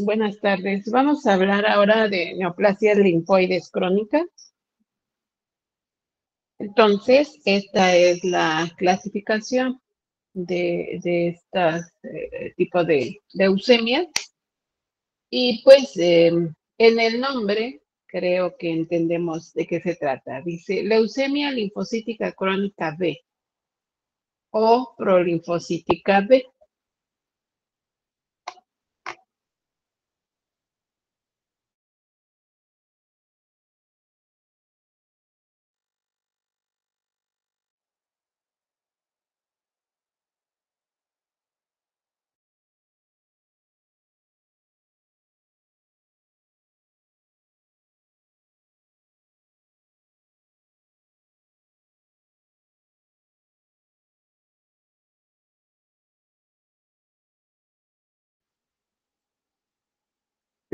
Buenas tardes. Vamos a hablar ahora de neoplasias linfoides crónicas. Entonces, esta es la clasificación de estos tipos de leucemias. Y pues en el nombre creo que entendemos de qué se trata. Dice leucemia linfocítica crónica B o prolinfocítica B.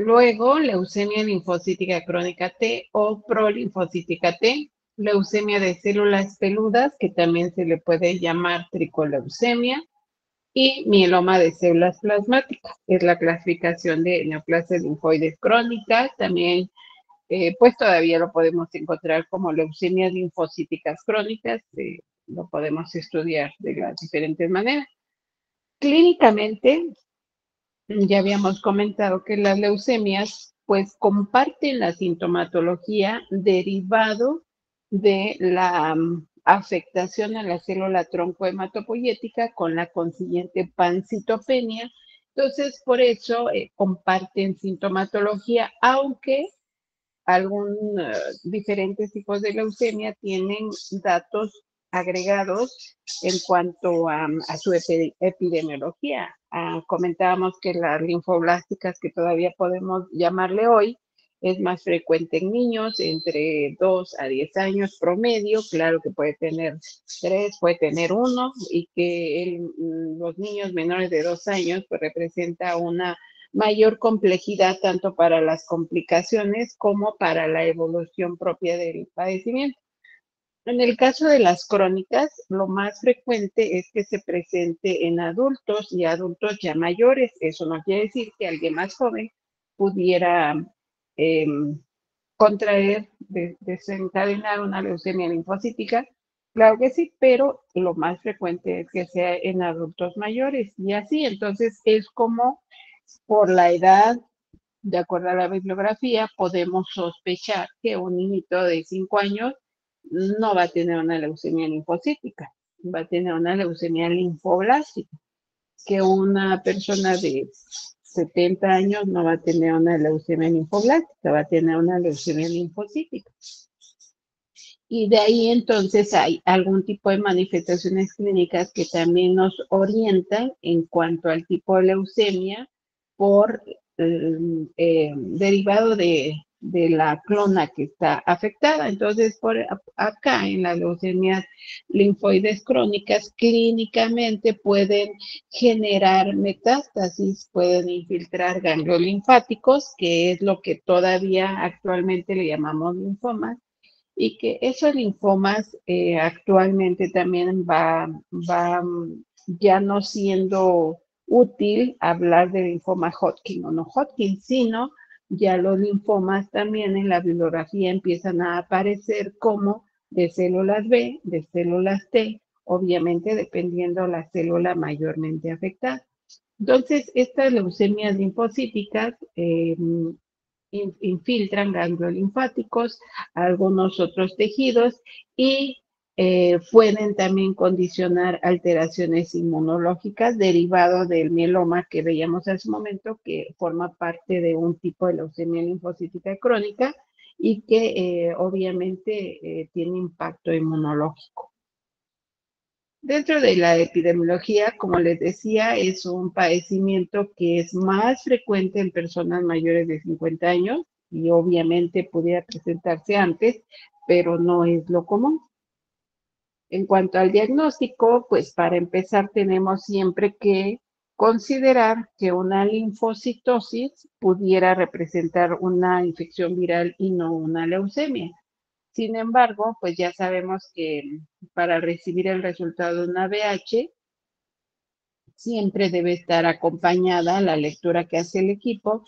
Luego, leucemia linfocítica crónica T o prolinfocítica T, leucemia de células peludas, que también se le puede llamar tricoleucemia, y mieloma de células plasmáticas. Es la clasificación de neoplasias linfoides crónicas. También, pues todavía lo podemos encontrar como leucemias linfocíticas crónicas. Lo podemos estudiar de las diferentes maneras. Clínicamente, ya habíamos comentado que las leucemias pues comparten la sintomatología derivado de la afectación a la célula tronco hematopoyética con la consiguiente pancitopenia. Entonces, por eso comparten sintomatología, aunque diferentes tipos de leucemia tienen datos agregados en cuanto a su epidemiología. Comentábamos que las linfoblásticas, que todavía podemos llamarle hoy, es más frecuente en niños entre 2 a 10 años promedio. Claro que puede tener 3, puede tener 1, y que los niños menores de 2 años pues representa una mayor complejidad tanto para las complicaciones como para la evolución propia del padecimiento. En el caso de las crónicas, lo más frecuente es que se presente en adultos y adultos ya mayores. Eso no quiere decir que alguien más joven pudiera eh, contraer, desencadenar una leucemia linfocítica. Claro que sí, pero lo más frecuente es que sea en adultos mayores. Y así, entonces, es como por la edad, de acuerdo a la bibliografía, podemos sospechar que un niñito de 5 años no va a tener una leucemia linfocítica, va a tener una leucemia linfoblástica, que una persona de 70 años no va a tener una leucemia linfoblástica, va a tener una leucemia linfocítica. Y de ahí entonces hay algún tipo de manifestaciones clínicas que también nos orientan en cuanto al tipo de leucemia por derivado de la clona que está afectada. Entonces, por acá en las leucemias linfoides crónicas, clínicamente pueden generar metástasis, pueden infiltrar ganglios linfáticos, que es lo que todavía actualmente le llamamos linfomas, y que esos linfomas actualmente también va ya no siendo útil hablar de linfoma Hodgkin o no Hodgkin, sino ya los linfomas también en la bibliografía empiezan a aparecer como de células B, de células T, obviamente dependiendo la célula mayormente afectada. Entonces, estas leucemias linfocíticas infiltran ganglios linfáticos, algunos otros tejidos, y pueden también condicionar alteraciones inmunológicas derivado del mieloma que veíamos hace un momento, que forma parte de un tipo de leucemia linfocítica crónica y que obviamente tiene impacto inmunológico. Dentro de la epidemiología, como les decía, es un padecimiento que es más frecuente en personas mayores de 50 años y obviamente pudiera presentarse antes, pero no es lo común. En cuanto al diagnóstico, pues para empezar tenemos siempre que considerar que una linfocitosis pudiera representar una infección viral y no una leucemia. Sin embargo, pues ya sabemos que para recibir el resultado de una VH siempre debe estar acompañada la lectura que hace el equipo,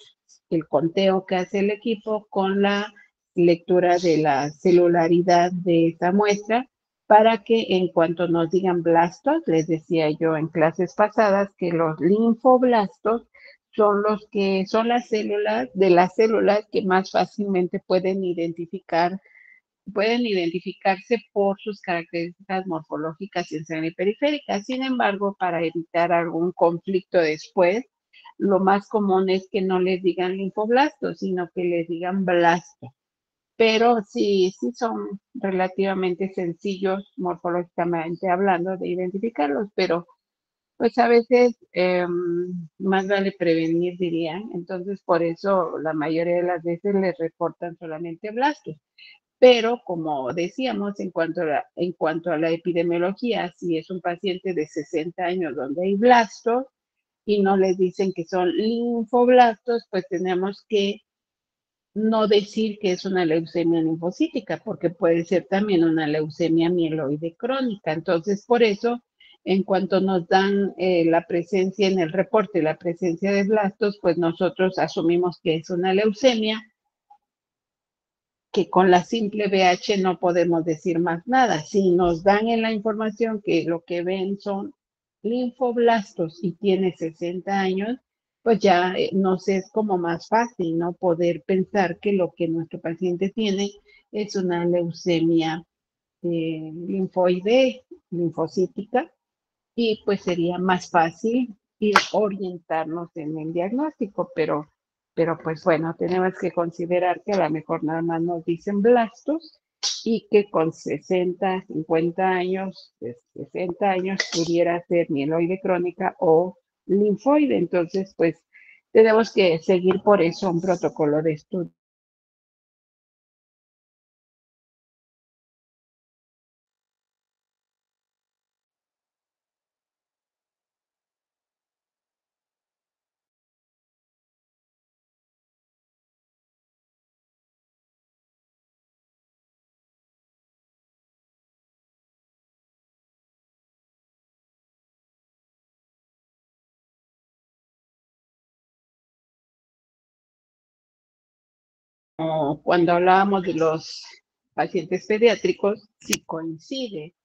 el conteo que hace el equipo con la lectura de la celularidad de esta muestra para que en cuanto nos digan blastos, les decía yo en clases pasadas que los linfoblastos son los que son las células de las células que más fácilmente pueden identificarse por sus características morfológicas y sangre periférica. Sin embargo, para evitar algún conflicto después, lo más común es que no les digan linfoblastos, sino que les digan blasto. Pero sí son relativamente sencillos morfológicamente hablando de identificarlos, pero pues a veces más vale prevenir, dirían. Entonces, por eso la mayoría de las veces les reportan solamente blastos. Pero como decíamos, en cuanto a la epidemiología, si es un paciente de 60 años donde hay blastos y no les dicen que son linfoblastos, pues tenemos que no decir que es una leucemia linfocítica, porque puede ser también una leucemia mieloide crónica. Entonces, por eso, en cuanto nos dan la presencia en el reporte, la presencia de blastos, pues nosotros asumimos que es una leucemia, que con la simple BH no podemos decir más nada. Si nos dan en la información que lo que ven son linfoblastos y tiene 60 años, pues ya nos es como más fácil, ¿no? Poder pensar que lo que nuestro paciente tiene es una leucemia linfoide, linfocítica, y pues sería más fácil ir orientarnos en el diagnóstico, pero pues bueno, tenemos que considerar que a lo mejor nada más nos dicen blastos y que con 60, 50 años, 60 años pudiera ser mieloide crónica o linfoide. Entonces, pues tenemos que seguir por eso un protocolo de estudio. Cuando hablábamos de los pacientes pediátricos, sí coincide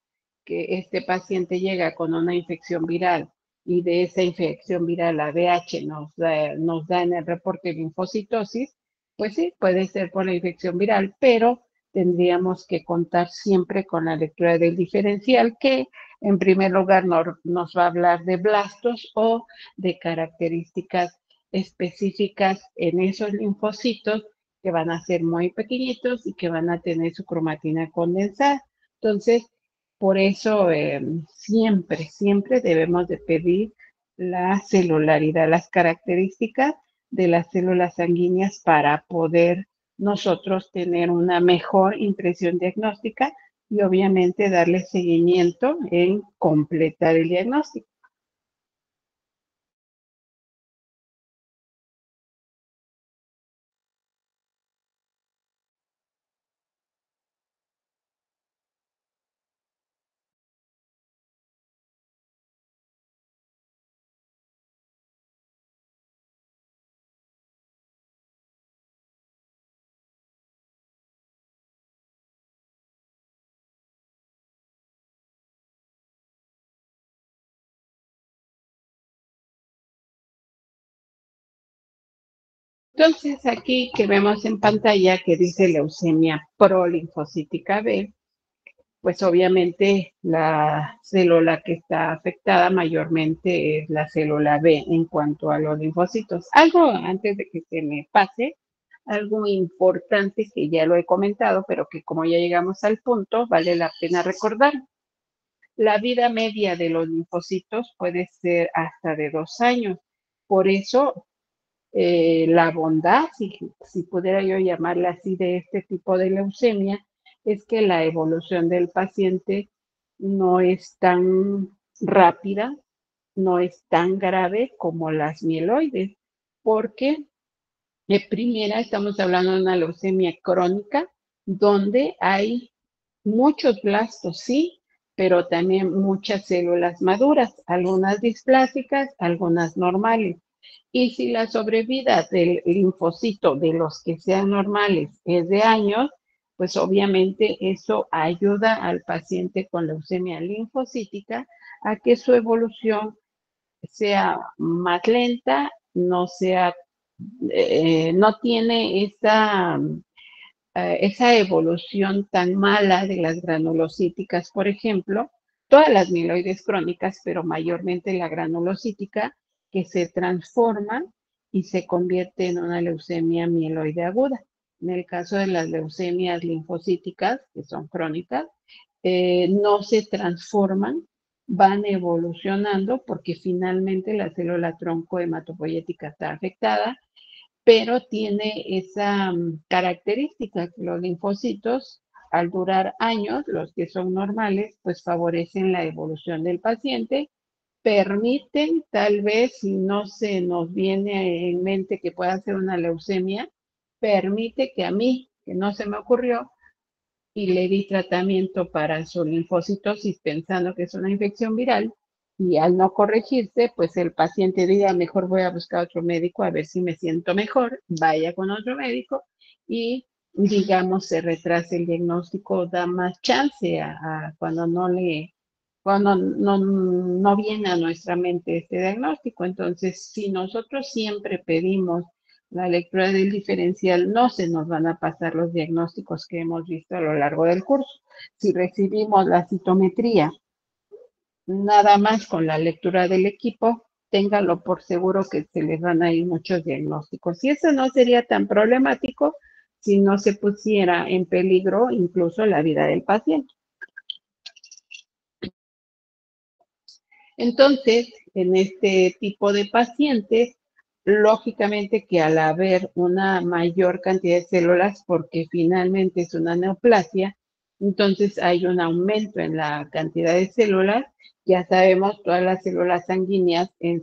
que este paciente llega con una infección viral y de esa infección viral la VH nos da en el reporte linfocitosis, pues sí, puede ser por la infección viral, pero tendríamos que contar siempre con la lectura del diferencial que en primer lugar nos va a hablar de blastos o de características específicas en esos linfocitos que van a ser muy pequeñitos y que van a tener su cromatina condensada. Entonces, por eso siempre debemos de pedir la celularidad, las características de las células sanguíneas para poder nosotros tener una mejor impresión diagnóstica y obviamente darle seguimiento en completar el diagnóstico. Entonces, aquí que vemos en pantalla que dice leucemia prolinfocítica B, pues obviamente la célula que está afectada mayormente es la célula B en cuanto a los linfocitos. Algo antes de que se me pase, algo importante que ya lo he comentado, pero que como ya llegamos al punto, vale la pena recordar. La vida media de los linfocitos puede ser hasta de 2 años. Por eso, la bondad, si pudiera yo llamarla así, de este tipo de leucemia, es que la evolución del paciente no es tan rápida, no es tan grave como las mieloides, porque primera estamos hablando de una leucemia crónica donde hay muchos blastos, sí, pero también muchas células maduras, algunas displásicas, algunas normales. Y si la sobrevida del linfocito de los que sean normales es de años, pues obviamente eso ayuda al paciente con leucemia linfocítica a que su evolución sea más lenta, no tiene esa evolución tan mala de las granulocíticas, por ejemplo, todas las mieloides crónicas, pero mayormente la granulocítica, que se transforma y se convierte en una leucemia mieloide aguda. En el caso de las leucemias linfocíticas, que son crónicas, no se transforman, van evolucionando porque finalmente la célula tronco hematopoyética está afectada, pero tiene esa característica que los linfocitos, al durar años, los que son normales, pues favorecen la evolución del paciente, permiten, tal vez, si no se nos viene en mente que pueda ser una leucemia, permite que a mí, que no se me ocurrió, y le di tratamiento para su linfocitosis pensando que es una infección viral y al no corregirse, pues el paciente diga, mejor voy a buscar otro médico a ver si me siento mejor, vaya con otro médico y digamos se retrasa el diagnóstico, da más chance a cuando no viene a nuestra mente este diagnóstico. Entonces, si nosotros siempre pedimos la lectura del diferencial, no se nos van a pasar los diagnósticos que hemos visto a lo largo del curso. Si recibimos la citometría nada más con la lectura del equipo, téngalo por seguro que se les van a ir muchos diagnósticos. Y eso no sería tan problemático si no se pusiera en peligro incluso la vida del paciente. Entonces, en este tipo de pacientes, lógicamente que al haber una mayor cantidad de células, porque finalmente es una neoplasia, entonces hay un aumento en la cantidad de células. Ya sabemos todas las células sanguíneas en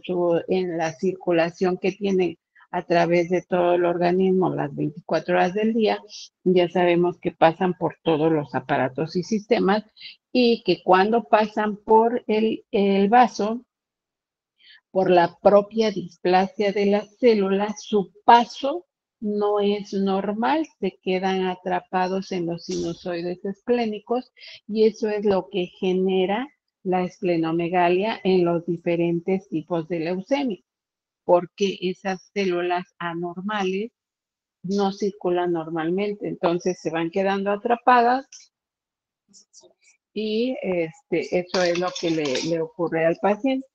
la circulación que tienen a través de todo el organismo las 24 horas del día, ya sabemos que pasan por todos los aparatos y sistemas y que cuando pasan por el vaso, por la propia displasia de las células, su paso no es normal, se quedan atrapados en los sinusoides esplénicos y eso es lo que genera la esplenomegalia en los diferentes tipos de leucemia, porque esas células anormales no circulan normalmente, entonces se van quedando atrapadas y eso es lo que le ocurre al paciente.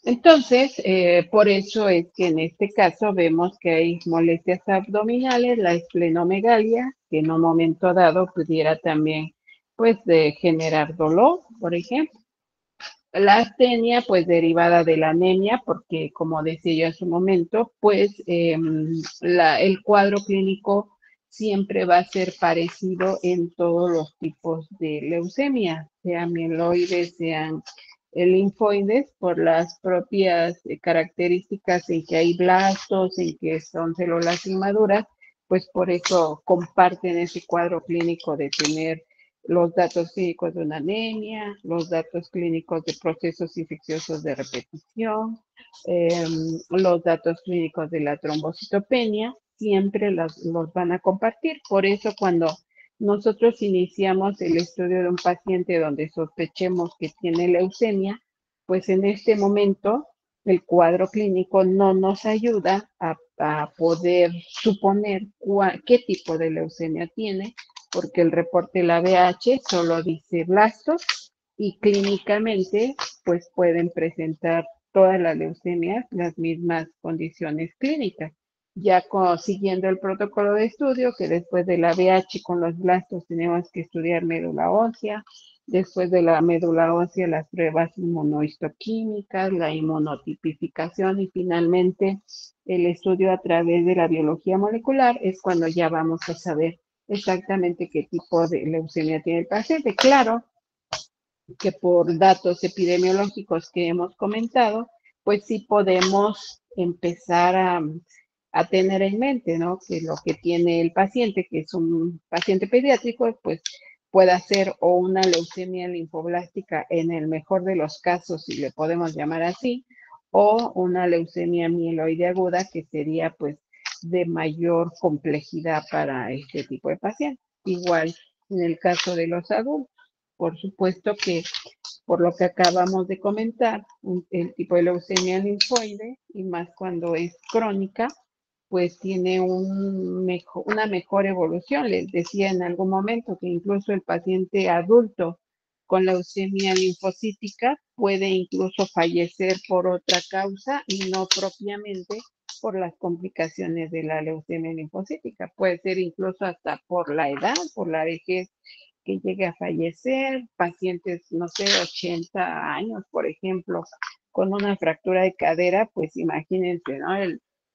Entonces, por eso es que en este caso vemos que hay molestias abdominales, la esplenomegalia, que en un momento dado pudiera también, pues, de generar dolor, por ejemplo. La astenia, pues derivada de la anemia, porque como decía yo en su momento, pues el cuadro clínico siempre va a ser parecido en todos los tipos de leucemia, sean mieloides, sean linfoides, por las propias características en que hay blastos, en que son células inmaduras, pues por eso comparten ese cuadro clínico de tener los datos clínicos de una anemia, los datos clínicos de procesos infecciosos de repetición, los datos clínicos de la trombocitopenia, siempre los van a compartir. Por eso cuando nosotros iniciamos el estudio de un paciente donde sospechemos que tiene leucemia, pues en este momento el cuadro clínico no nos ayuda a poder suponer qué tipo de leucemia tiene, porque el reporte de la VH solo dice blastos y clínicamente pues pueden presentar todas las leucemias las mismas condiciones clínicas. Ya siguiendo el protocolo de estudio, que después de la VH con los blastos tenemos que estudiar médula ósea, después de la médula ósea las pruebas inmunohistoquímicas, la inmunotipificación y finalmente el estudio a través de la biología molecular es cuando ya vamos a saber exactamente qué tipo de leucemia tiene el paciente. Claro que por datos epidemiológicos que hemos comentado, pues sí podemos empezar a tener en mente, ¿no? Que lo que tiene el paciente, que es un paciente pediátrico, pues pueda ser o una leucemia linfoblástica en el mejor de los casos, si le podemos llamar así, o una leucemia mieloide aguda, que sería pues de mayor complejidad para este tipo de pacientes. Igual en el caso de los adultos. Por supuesto que por lo que acabamos de comentar, el tipo de leucemia linfoide, y más cuando es crónica, pues tiene una mejor evolución. Les decía en algún momento que incluso el paciente adulto con leucemia linfocítica puede incluso fallecer por otra causa y no propiamente por las complicaciones de la leucemia linfocítica. Puede ser incluso hasta por la edad, por la vejez, que llegue a fallecer, pacientes, no sé, 80 años, por ejemplo, con una fractura de cadera, pues imagínense, ¿no?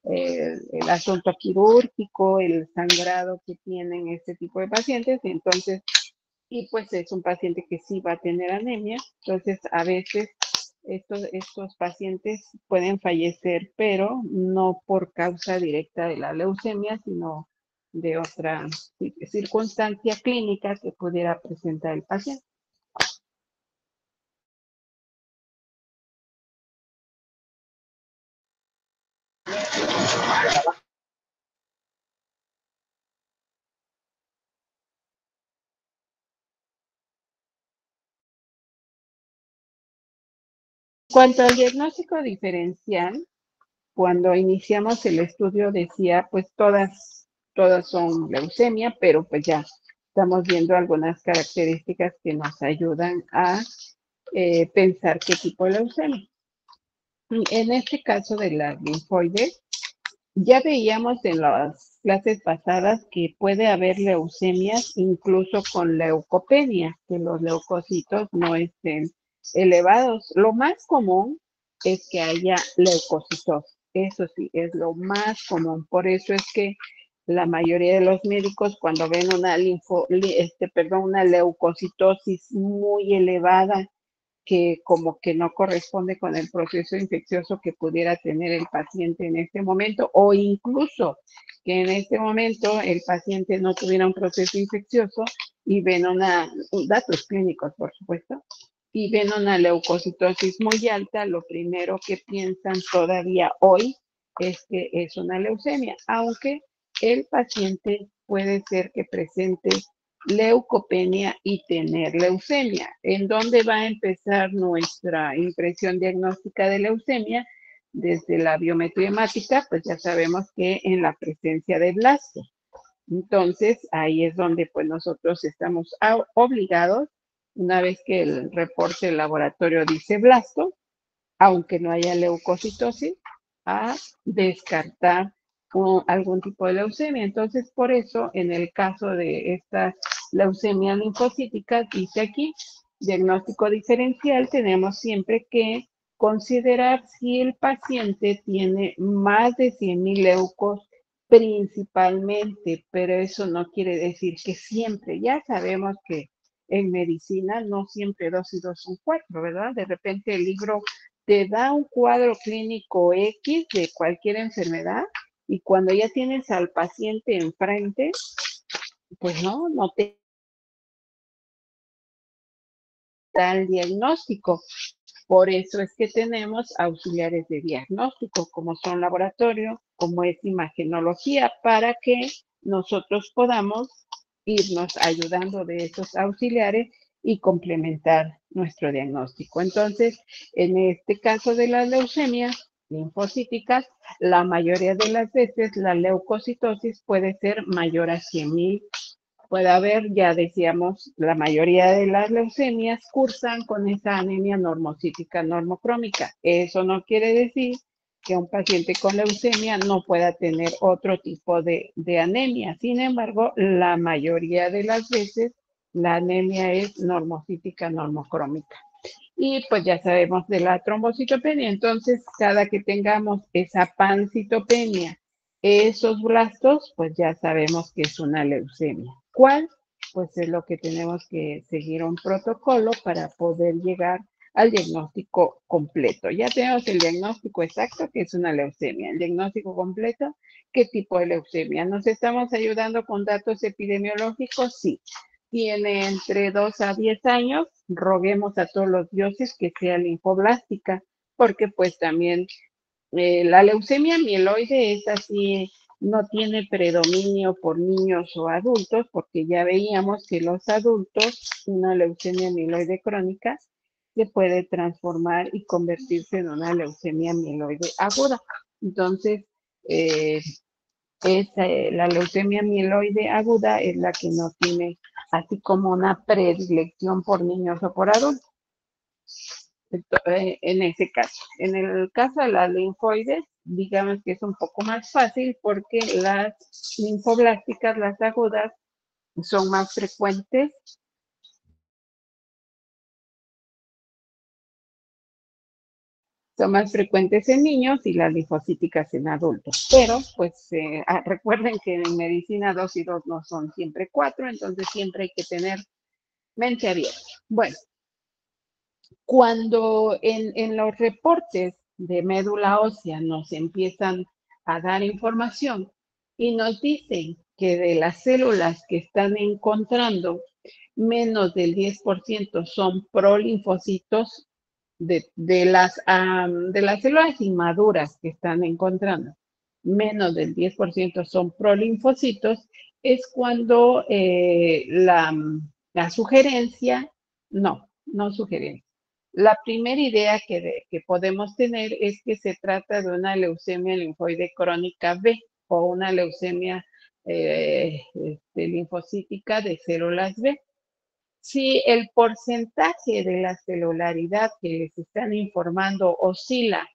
El asunto quirúrgico, el sangrado que tienen este tipo de pacientes, entonces, y pues es un paciente que sí va a tener anemia, entonces a veces estos pacientes pueden fallecer, pero no por causa directa de la leucemia, sino de otra circunstancia clínica que pudiera presentar el paciente. En cuanto al diagnóstico diferencial, cuando iniciamos el estudio decía, pues todas son leucemia, pero pues ya estamos viendo algunas características que nos ayudan a pensar qué tipo de leucemia. En este caso de la linfoide, ya veíamos en las clases pasadas que puede haber leucemias incluso con leucopenia, que los leucocitos no estén elevados. Lo más común es que haya leucocitosis. Eso sí, es lo más común. Por eso es que la mayoría de los médicos cuando ven una leucocitosis muy elevada, que como que no corresponde con el proceso infeccioso que pudiera tener el paciente en este momento, o incluso que en este momento el paciente no tuviera un proceso infeccioso y ven datos clínicos, por supuesto, y ven una leucocitosis muy alta, lo primero que piensan todavía hoy es que es una leucemia, aunque el paciente puede ser que presente leucopenia y tener leucemia. ¿En dónde va a empezar nuestra impresión diagnóstica de leucemia? Desde la biometría hemática, pues ya sabemos que en la presencia de blasto. Entonces, ahí es donde pues nosotros estamos obligados, una vez que el reporte del laboratorio dice blasto, aunque no haya leucocitosis, a descartar algún tipo de leucemia. Entonces, por eso, en el caso de esta leucemia linfocítica, dice aquí, diagnóstico diferencial, tenemos siempre que considerar si el paciente tiene más de 100,000 leucos principalmente, pero eso no quiere decir que siempre. Ya sabemos que en medicina no siempre 2 y 2 son 4, ¿verdad? De repente el libro te da un cuadro clínico X de cualquier enfermedad y cuando ya tienes al paciente enfrente, pues no te da el diagnóstico. Por eso es que tenemos auxiliares de diagnóstico, como son laboratorio, como es imagenología, para que nosotros podamos irnos ayudando de esos auxiliares y complementar nuestro diagnóstico. Entonces, en este caso de las leucemias linfocíticas, la mayoría de las veces la leucocitosis puede ser mayor a 100,000. Puede haber, ya decíamos, la mayoría de las leucemias cursan con esa anemia normocítica normocrómica. Eso no quiere decir que un paciente con leucemia no pueda tener otro tipo de anemia. Sin embargo, la mayoría de las veces la anemia es normocítica normocrómica. Y pues ya sabemos de la trombocitopenia. Entonces, cada que tengamos esa pancitopenia, esos blastos, pues ya sabemos que es una leucemia. cual pues es lo que tenemos que seguir un protocolo para poder llegar al diagnóstico completo. Ya tenemos el diagnóstico exacto, que es una leucemia. El diagnóstico completo, ¿qué tipo de leucemia? ¿Nos estamos ayudando con datos epidemiológicos? Sí. Tiene entre 2 a 10 años, roguemos a todos los dioses que sea linfoblástica, porque pues también la leucemia mieloide es así, no tiene predominio por niños o adultos, porque ya veíamos que los adultos, una leucemia mieloide crónica, se puede transformar y convertirse en una leucemia mieloide aguda. Entonces, eh, la leucemia mieloide aguda es la que no tiene así como una predilección por niños o por adultos. En ese caso. En el caso de las linfoides, digamos que es un poco más fácil porque las linfoblásticas, las agudas, son más frecuentes. Son más frecuentes en niños y las linfocíticas en adultos. Pero, pues, recuerden que en medicina 2 y 2 no son siempre 4, entonces siempre hay que tener mente abierta. Bueno, cuando en los reportes de médula ósea nos empiezan a dar información y nos dicen que de las células que están encontrando, menos del 10% son prolinfocitos de las células inmaduras que están encontrando, menos del 10% son prolinfocitos, es cuando la sugerencia, no sugerencia. La primera idea que podemos tener es que se trata de una leucemia linfoide crónica B o una leucemia linfocítica de células B. Si el porcentaje de la celularidad que les están informando oscila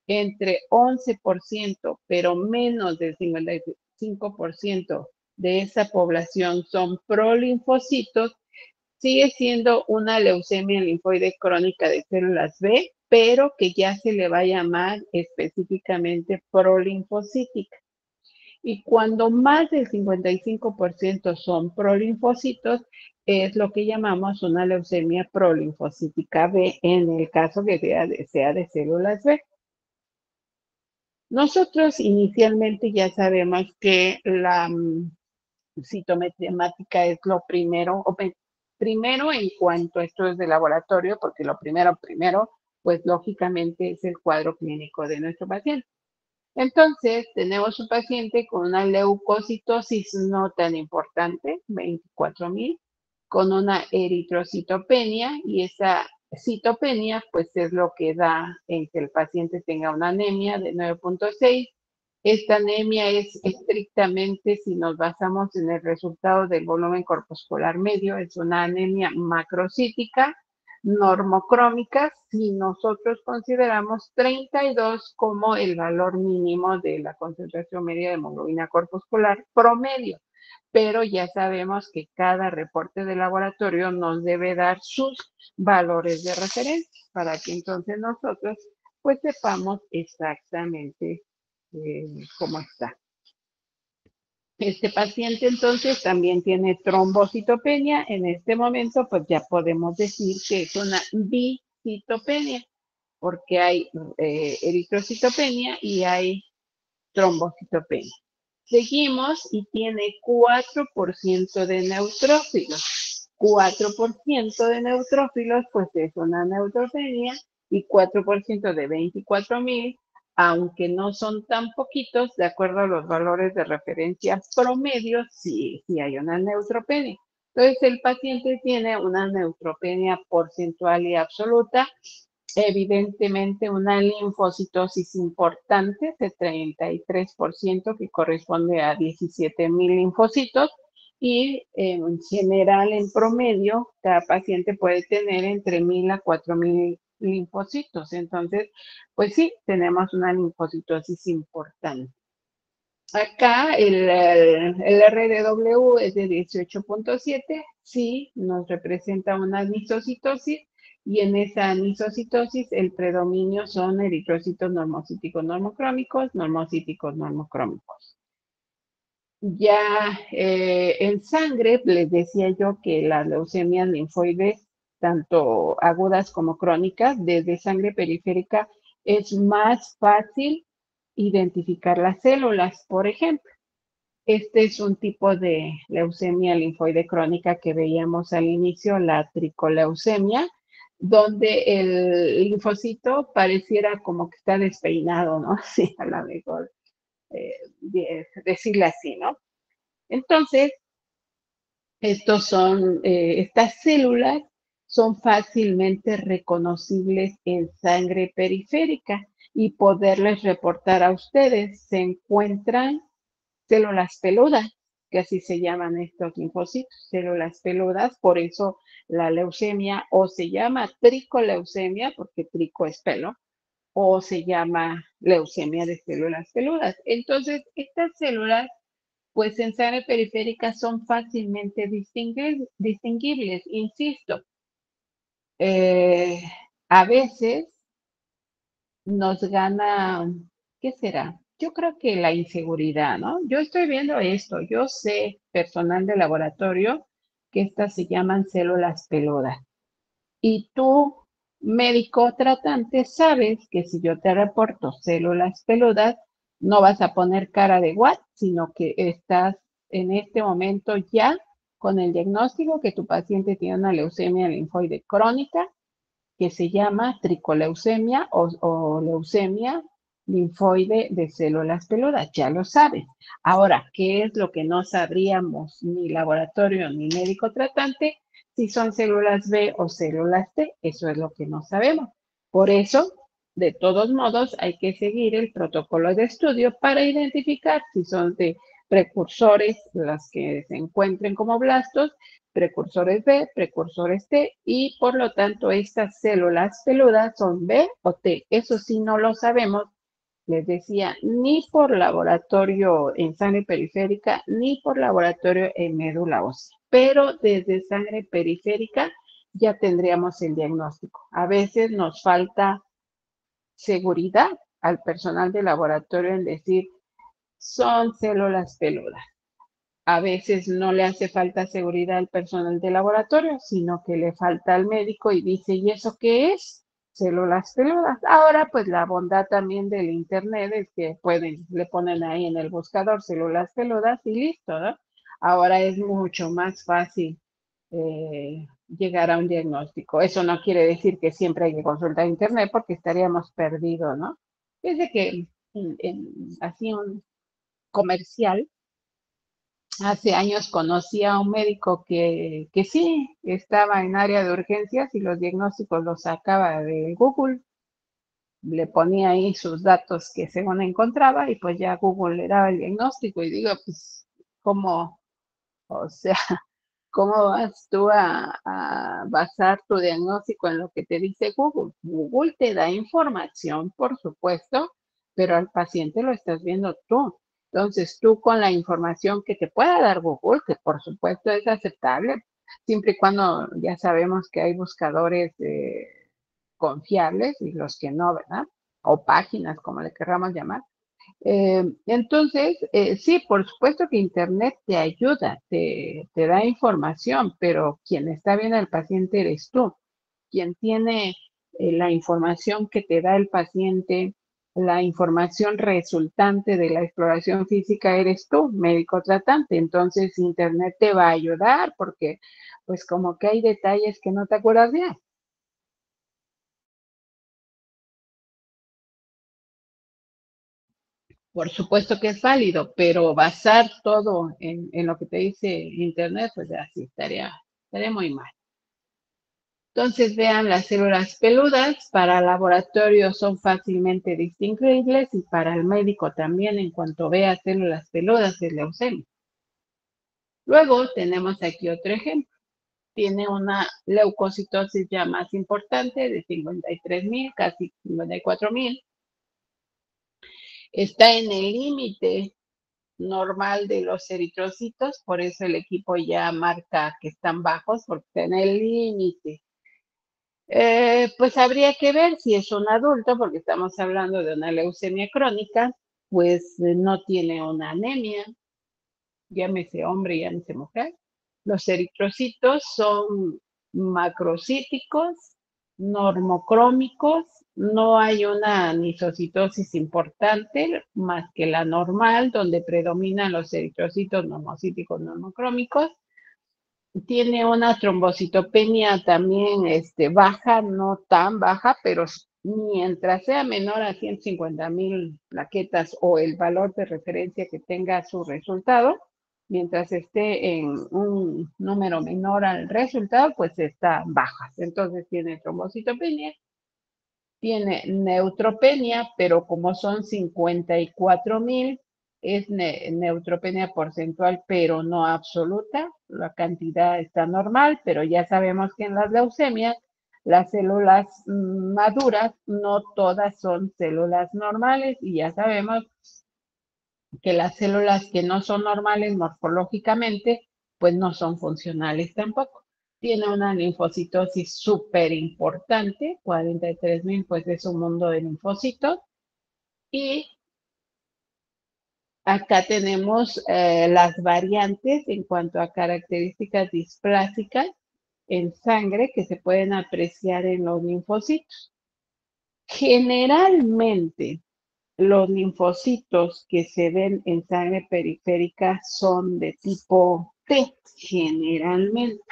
entre 11%, pero menos del 55% de esa población son prolinfocitos, sigue siendo una leucemia linfoide crónica de células B, pero que ya se le va a llamar específicamente prolinfocítica. Y cuando más del 55% son prolinfocitos, es lo que llamamos una leucemia prolinfocítica B en el caso que sea de células B. Nosotros inicialmente ya sabemos que la citometría hemática es lo primero, primero en cuanto a estudios de laboratorio, porque lo primero, pues lógicamente es el cuadro clínico de nuestro paciente. Entonces, tenemos un paciente con una leucocitosis no tan importante, 24,000, con una eritrocitopenia, y esa citopenia, pues es lo que da en que el paciente tenga una anemia de 9,6. Esta anemia es estrictamente, si nos basamos en el resultado del volumen corpuscular medio, es una anemia macrocítica, normocrómica, si nosotros consideramos 32 como el valor mínimo de la concentración media de hemoglobina corpuscular promedio. Pero ya sabemos que cada reporte de laboratorio nos debe dar sus valores de referencia para que entonces nosotros pues sepamos exactamente cómo está. Este paciente entonces también tiene trombocitopenia. En este momento pues ya podemos decir que es una bicitopenia porque hay eritrocitopenia y hay trombocitopenia. Seguimos y tiene 4% de neutrófilos. 4% de neutrófilos pues es una neutropenia y 4% de 24,000, aunque no son tan poquitos, de acuerdo a los valores de referencia promedio, sí hay una neutropenia. Entonces, el paciente tiene una neutropenia porcentual y absoluta, evidentemente una linfocitosis importante de 33%, que corresponde a 17,000 linfocitos, y en general, en promedio, cada paciente puede tener entre 1,000 a 4,000 linfocitos. Entonces, pues sí, tenemos una linfocitosis importante. Acá el RDW es de 18,7, sí, nos representa una anisocitosis, y en esa anisocitosis el predominio son eritrocitos normocíticos normocrómicos, normocíticos normocrómicos. Ya en sangre, les decía yo que las leucemias linfoides, tanto agudas como crónicas, desde sangre periférica es más fácil identificar las células. Por ejemplo, este es un tipo de leucemia linfoide crónica que veíamos al inicio, la tricoleucemia, donde el linfocito pareciera como que está despeinado, ¿no? Sí, a lo mejor decirle así, ¿no? Entonces, estas células son fácilmente reconocibles en sangre periférica y poderles reportar a ustedes. Se encuentran células peludas, que así se llaman estos linfocitos, células peludas, por eso la leucemia o se llama tricoleucemia, porque trico es pelo, o se llama leucemia de células peludas. Entonces, estas células pues en sangre periférica son fácilmente distinguibles, insisto. Eh, a veces nos gana, ¿qué será? Yo creo que la inseguridad, ¿no? Yo estoy viendo esto, yo sé, personal de laboratorio, que estas se llaman células peludas. Y tú, médico tratante, sabes que si yo te reporto células peludas, no vas a poner cara de what, sino que estás en este momento ya con el diagnóstico que tu paciente tiene una leucemia linfoide crónica que se llama tricoleucemia o leucemia linfoide de células peludas, ya lo sabes. Ahora, ¿qué es lo que no sabríamos ni laboratorio ni médico tratante? Si son células B o células T, eso es lo que no sabemos. Por eso, de todos modos, hay que seguir el protocolo de estudio para identificar si son de precursores, las que se encuentren como blastos, precursores B, precursores T, y por lo tanto estas células peludas son B o T. Eso sí no lo sabemos, les decía, ni por laboratorio en sangre periférica, ni por laboratorio en médula ósea. Pero desde sangre periférica ya tendríamos el diagnóstico. A veces nos falta seguridad al personal de laboratorio en decir, son células peludas. A veces no le hace falta seguridad al personal de laboratorio, sino que le falta al médico y dice, ¿y eso qué es? Células peludas. Ahora, pues la bondad también del internet es que le ponen ahí en el buscador células peludas y listo, ¿no? Ahora es mucho más fácil llegar a un diagnóstico. Eso no quiere decir que siempre hay que consultar internet porque estaríamos perdidos, ¿no? Desde que hacía un comercial. Hace años conocí a un médico que sí estaba en área de urgencias y los diagnósticos los sacaba de Google. Le ponía ahí sus datos que según encontraba y pues ya Google le daba el diagnóstico y digo, pues, ¿cómo, o sea, cómo vas tú a basar tu diagnóstico en lo que te dice Google? Google te da información, por supuesto, pero al paciente lo estás viendo tú. Entonces, tú con la información que te pueda dar Google, que por supuesto es aceptable, siempre y cuando ya sabemos que hay buscadores confiables y los que no, ¿verdad? O páginas, como le querramos llamar. Entonces, sí, por supuesto que Internet te ayuda, te da información, pero quien está viendo al paciente eres tú. Quien tiene la información que te da el paciente, la información resultante de la exploración física eres tú, médico tratante. Entonces, Internet te va a ayudar porque, pues, como que hay detalles que no te acuerdas bien. Por supuesto que es válido, pero basar todo en lo que te dice Internet, pues así estaría muy mal. Entonces, vean, las células peludas para laboratorio son fácilmente distinguibles y para el médico también en cuanto vea células peludas es leucemia. Luego tenemos aquí otro ejemplo. Tiene una leucocitosis ya más importante de 53,000, casi 54,000. Está en el límite normal de los eritrocitos, por eso el equipo ya marca que están bajos, porque está en el límite. Pues habría que ver si es un adulto, porque estamos hablando de una leucemia crónica, pues no tiene una anemia, llámese hombre, llámese mujer. Los eritrocitos son macrocíticos, normocrómicos, no hay una anisocitosis importante más que la normal, donde predominan los eritrocitos normocíticos normocrómicos. Tiene una trombocitopenia también baja, no tan baja, pero mientras sea menor a 150,000 plaquetas o el valor de referencia que tenga su resultado, mientras esté en un número menor al resultado, pues está baja. Entonces tiene trombocitopenia, tiene neutropenia, pero como son 54,000, es neutropenia porcentual, pero no absoluta. La cantidad está normal, pero ya sabemos que en las leucemias, las células maduras, no todas son células normales, y ya sabemos que las células que no son normales morfológicamente, pues no son funcionales tampoco. Tiene una linfocitosis súper importante, 43,000, pues es un mundo de linfocitos. Y acá tenemos las variantes en cuanto a características displásicas en sangre que se pueden apreciar en los linfocitos. Generalmente, los linfocitos que se ven en sangre periférica son de tipo T, generalmente,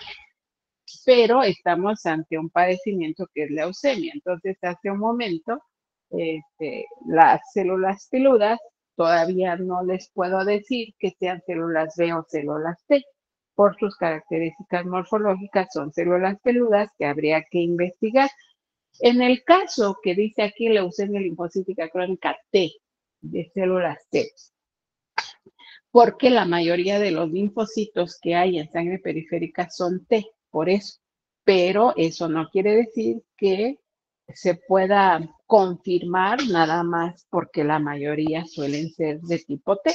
pero estamos ante un padecimiento que es leucemia. Entonces, hace un momento, las células peludas, todavía no les puedo decir que sean células B o células T. Por sus características morfológicas, son células peludas que habría que investigar. En el caso que dice aquí leucemia linfocítica crónica T, de células T, porque la mayoría de los linfocitos que hay en sangre periférica son T, por eso. Pero eso no quiere decir que se pueda confirmar nada más porque la mayoría suelen ser de tipo T.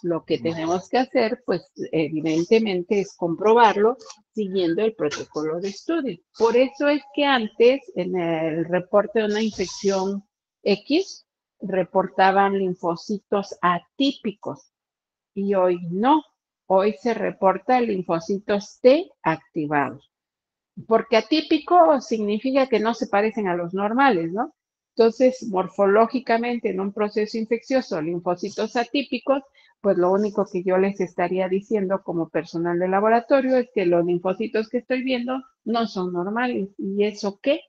Lo que tenemos que hacer, pues evidentemente, es comprobarlo siguiendo el protocolo de estudio. Por eso es que antes, en el reporte de una infección X, reportaban linfocitos atípicos y hoy no. Hoy se reporta linfocitos T activados. Porque atípico significa que no se parecen a los normales, ¿no? Entonces, morfológicamente, en un proceso infeccioso, linfocitos atípicos, pues lo único que yo les estaría diciendo como personal de laboratorio es que los linfocitos que estoy viendo no son normales. ¿Y eso qué?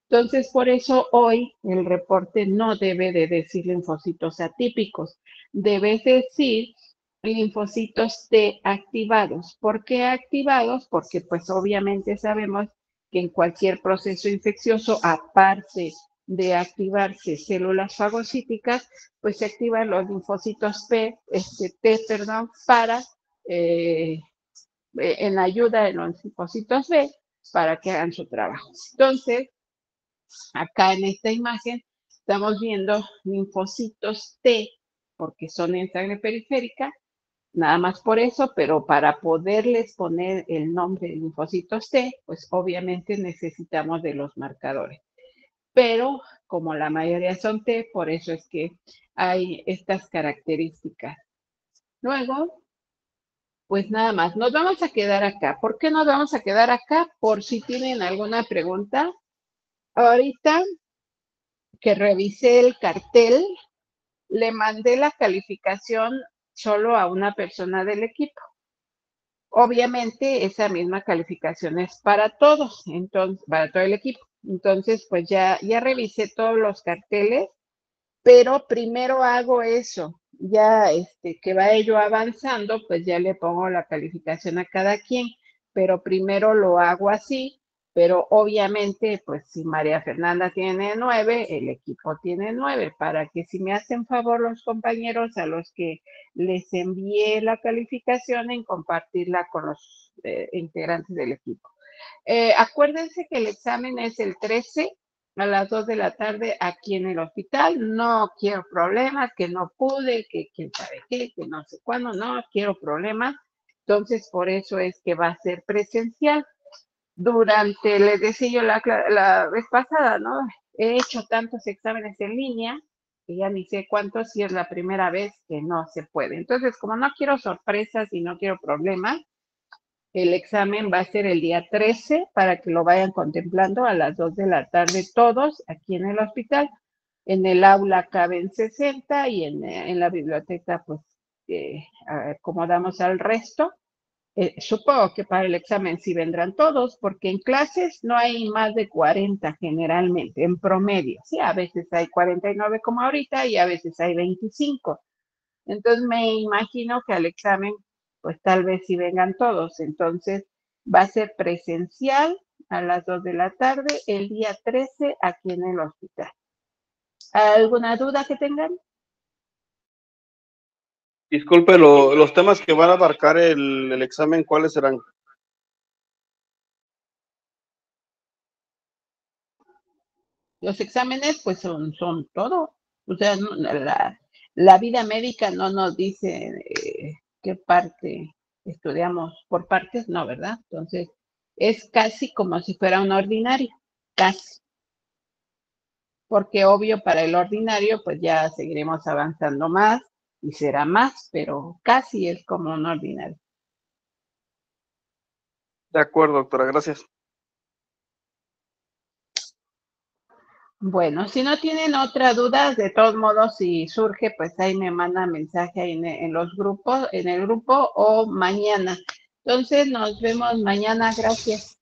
Entonces, por eso hoy el reporte no debe de decir linfocitos atípicos, debe decir linfocitos T activados. ¿Por qué activados? Porque pues obviamente sabemos que en cualquier proceso infeccioso, aparte de activarse células fagocíticas, pues se activan los linfocitos T, para en ayuda de los linfocitos B para que hagan su trabajo. Entonces, acá en esta imagen estamos viendo linfocitos T, porque son en sangre periférica, nada más por eso, pero para poderles poner el nombre de linfocitos T, pues obviamente necesitamos de los marcadores. Pero como la mayoría son T, por eso es que hay estas características. Luego, pues nada más, nos vamos a quedar acá. ¿Por qué nos vamos a quedar acá? Por si tienen alguna pregunta. Ahorita que revisé el cartel, le mandé la calificación solo a una persona del equipo. Obviamente, esa misma calificación es para todos, entonces, para todo el equipo. Entonces, pues ya revisé todos los carteles, pero primero hago eso. Ya que va ello avanzando, pues ya le pongo la calificación a cada quien, pero primero lo hago así. Pero obviamente, pues si María Fernanda tiene 9, el equipo tiene 9, para que si me hacen favor los compañeros a los que les envié la calificación, en compartirla con los integrantes del equipo. Acuérdense que el examen es el 13 a las 2 de la tarde aquí en el hospital. No quiero problemas, que no pude, que quién sabe qué, que no sé cuándo, no quiero problemas. Entonces, por eso es que va a ser presencial. Durante, les decía yo la vez pasada, ¿no? He hecho tantos exámenes en línea porque ya ni sé cuántos, si es la primera vez que no se puede. Entonces, como no quiero sorpresas y no quiero problemas, el examen va a ser el día 13 para que lo vayan contemplando a las 2 de la tarde todos aquí en el hospital. En el aula caben 60 y en la biblioteca pues acomodamos al resto. Supongo que para el examen sí vendrán todos, porque en clases no hay más de 40 generalmente, en promedio. Sí, a veces hay 49 como ahorita y a veces hay 25. Entonces me imagino que al examen, pues tal vez sí vengan todos. Entonces va a ser presencial a las 2 de la tarde el día 13 aquí en el hospital. ¿Alguna duda que tengan? Disculpe, los temas que van a abarcar el examen, ¿cuáles serán? Los exámenes, pues son todo. O sea, la vida médica no nos dice qué parte estudiamos por partes, no, ¿verdad? Entonces, es casi como si fuera un ordinario, casi. Porque obvio para el ordinario, pues ya seguiremos avanzando más y será más, pero casi es como un ordinario. De acuerdo, doctora, gracias. Bueno, si no tienen otra duda, de todos modos, si surge, pues ahí me manda mensaje ahí en los grupos, en el grupo o mañana. Entonces, nos vemos mañana. Gracias.